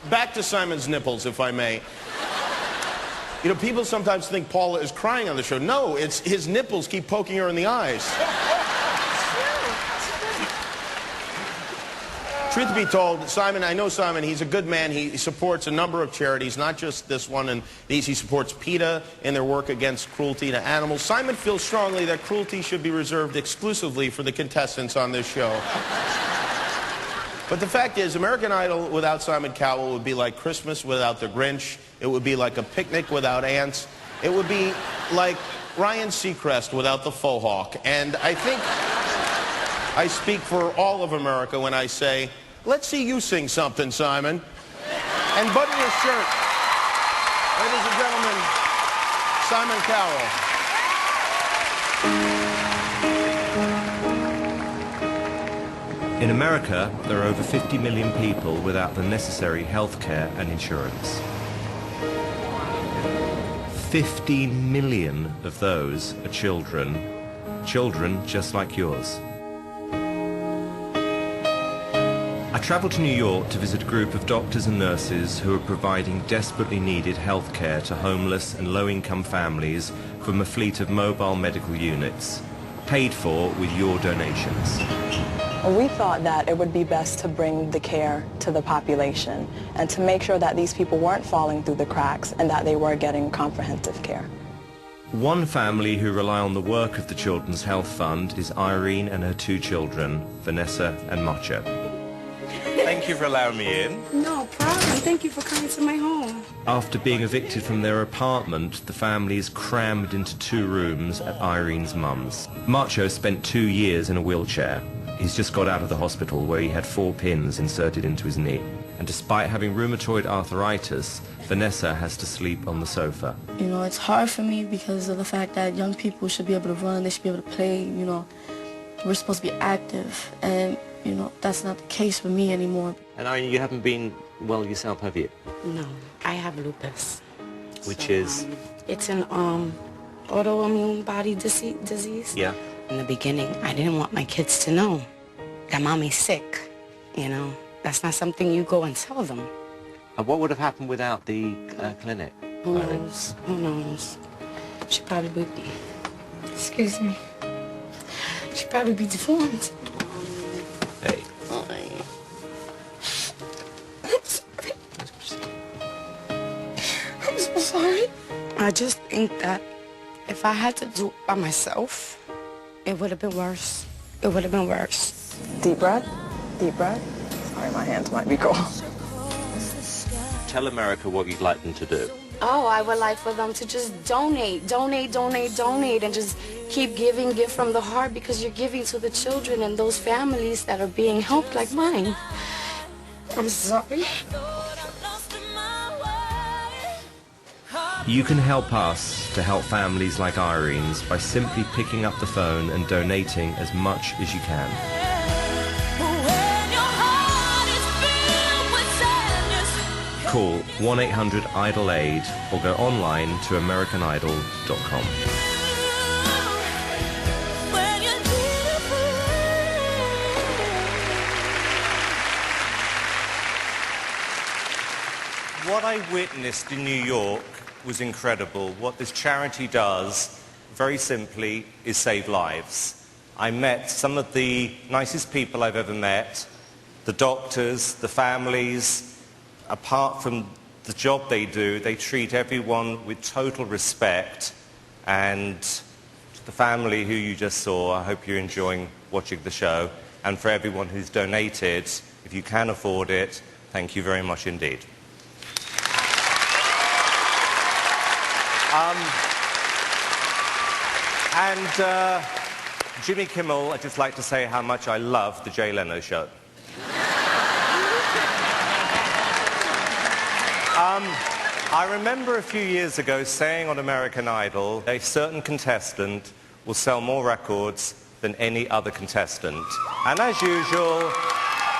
Back to Simon's nipples, if I may. You know, people sometimes think Paula is crying on the show. No, it's his nipples keep poking her in the eyes. Truth be told, Simon, I know Simon, he's a good man. He supports a number of charities, not just this one, and these. He supports PETA in their work against cruelty to animals. Simon feels strongly that cruelty should be reserved exclusively for the contestants on this show. But the fact is, American Idol without Simon Cowell would be like Christmas without the Grinch. It would be like a picnic without ants. It would be like Ryan Seacrest without the faux hawk. And I think I speak for all of America when I say, let's see you sing something, Simon. And button your shirt. Ladies and gentlemen, Simon Cowell. In America, there are over 50 million people without the necessary health care and insurance. 50 million of those are children just like yours. I travelled to New York to visit a group of doctors and nurses who are providing desperately needed health care to homeless and low-income families from a fleet of mobile medical units, paid for with your donations. We thought that it would be best to bring the care to the population and to make sure that these people weren't falling through the cracks and that they were getting comprehensive care. One family who rely on the work of the Children's Health Fund is Irene and her two children, Vanessa and Macho. Thank you for allowing me in. No problem. Thank you for coming to my home. After being evicted from their apartment, the family is crammed into 2 rooms at Irene's mum's. Macho spent 2 years in a wheelchair. He's just got out of the hospital where he had 4 pins inserted into his knee. And despite having rheumatoid arthritis, Vanessa has to sleep on the sofa. You know, it's hard for me because of the fact that young people should be able to run, they should be able to play, you know. We're supposed to be active, and, you know, that's not the case for me anymore. And Irene, you haven't been well yourself, have you? No, I have lupus. Which is? It's an autoimmune body disease. Yeah. In the beginning, I didn't want my kids to know that mommy's sick, you know. That's not something you go and tell them. And what would have happened without the clinic? Who knows? Who knows? She'd probably be, excuse me, she'd probably be deformed. Hey. I'm sorry. I'm so sorry. I just think that if I had to do it by myself, it would have been worse. It would have been worse. Deep breath. Deep breath. Sorry, my hands might be cold. Tell America what you'd like them to do. Oh, I would like for them to just donate, and just keep giving, give from the heart, because you're giving to the children and those families that are being helped like mine. I'm sorry. You can help us to help families like Irene's by simply picking up the phone and donating as much as you can. Call 1-800-IDOL-AID or go online to AmericanIdol.com. What I witnessed in New York was incredible. What this charity does, very simply, is save lives. I met some of the nicest people I've ever met, the doctors, the families. Apart from the job they do, they treat everyone with total respect. And to the family who you just saw, I hope you're enjoying watching the show. And for everyone who's donated, if you can afford it, thank you very much indeed. Jimmy Kimmel, I'd just like to say how much I love the Jay Leno show. I remember a few years ago saying on American Idol, a certain contestant will sell more records than any other contestant. And as usual,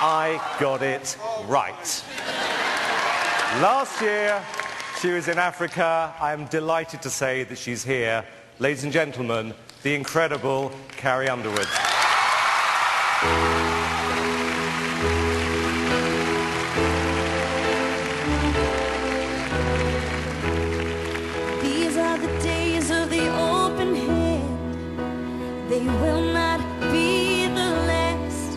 I got it right. Last year, she was in Africa. I'm delighted to say that she's here. Ladies and gentlemen, the incredible Carrie Underwood. They will not be the last.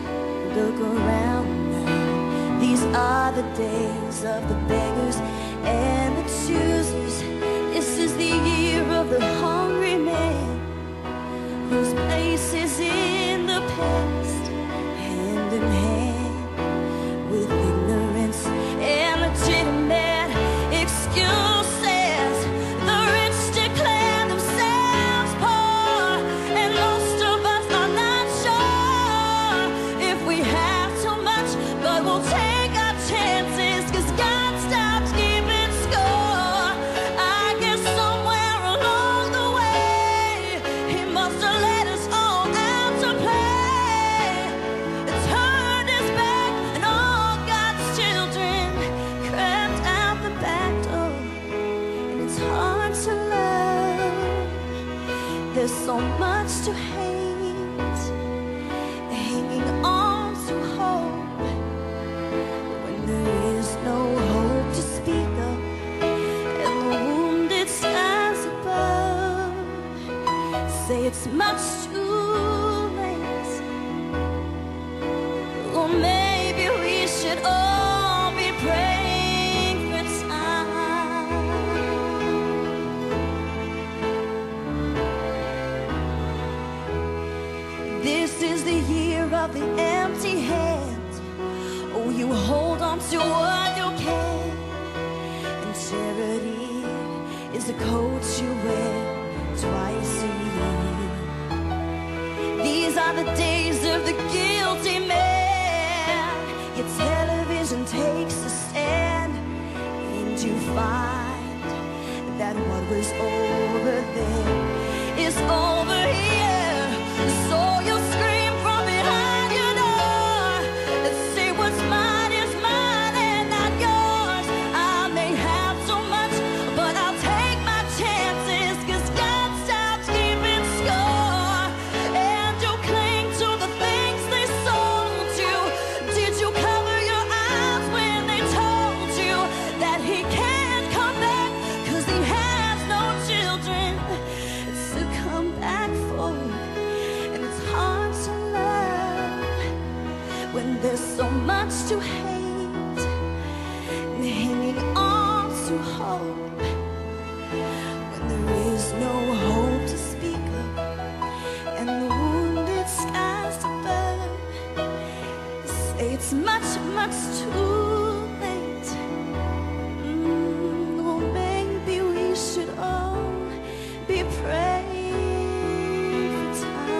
Look around now. These are the days of the beggars and the choosers. This is the year of the hungry man, whose place is in the past, hand in hand with ignorance and legitimate excuses. The rich declare themselves poor, and most of us are not sure if we have too much, but we'll take our chances, 'cause God stops keeping score. I guess somewhere along the way, He must have let us all out to play. Turned His back, and all God's children crept out the back door. And it's hard to love. There's so much to hate, hanging on to hope when there is no hope to speak of, and the wounded skies above say it's much too late. Or maybe we should all be praying for time. This is the year of the empty hand. Oh, you hold on to what you can, and charity is the coat you wear twice a year. These are the days of the guilty man. Your television takes a stand, and you find that what was over there is over here. So you scream from behind your door and say what's mine is mine and not yours. I may have so much, but I'll take my chances, 'cause God stops keeping score. And you cling to the things they sold you. Did you cover your eyes when they told you that He can't come back, 'cause He has no children to come back for? And it's hard to love when there's so much to hate, and hanging on to hope when there is no hope to speak of, and the wounded skies above say it's much, much too late. Or maybe we should all be praying for time.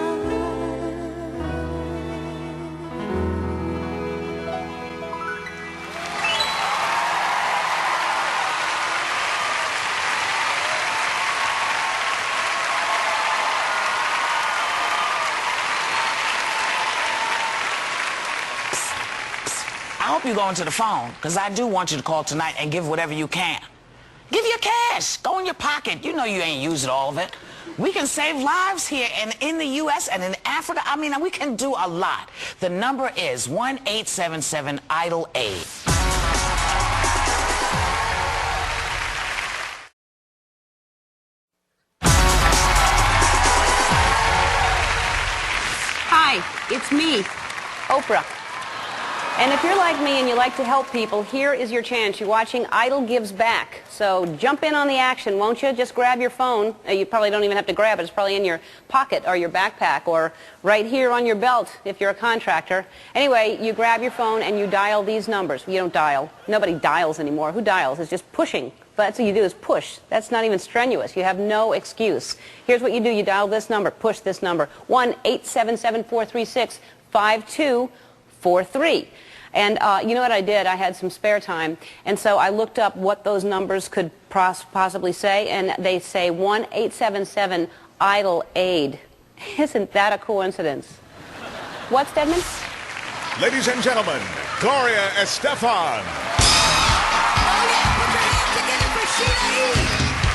I hope you go into the phone, because I do want you to call tonight and give whatever you can. Give your cash. Go in your pocket. You know you ain't used all of it. We can save lives here in the U.S. and in Africa. I mean, we can do a lot. The number is 1-877-IDLE-AID. Hi, it's me, Oprah. And if you're like me and you like to help people, here is your chance. You're watching Idol Gives Back. So jump in on the action, won't you? Just grab your phone. You probably don't even have to grab it. It's probably in your pocket or your backpack or right here on your belt if you're a contractor. Anyway, you grab your phone and you dial these numbers. You don't dial. Nobody dials anymore. Who dials? It's just pushing. But that's what you do, is push. That's not even strenuous. You have no excuse. Here's what you do. You dial this number. Push this number. 1-877-436-5243. And you know what I did? I had some spare time, and so I looked up what those numbers could possibly say, and they say 1-877-IDLE-AID. Isn't that a coincidence? What, Stedman? Ladies and gentlemen, Gloria Estefan.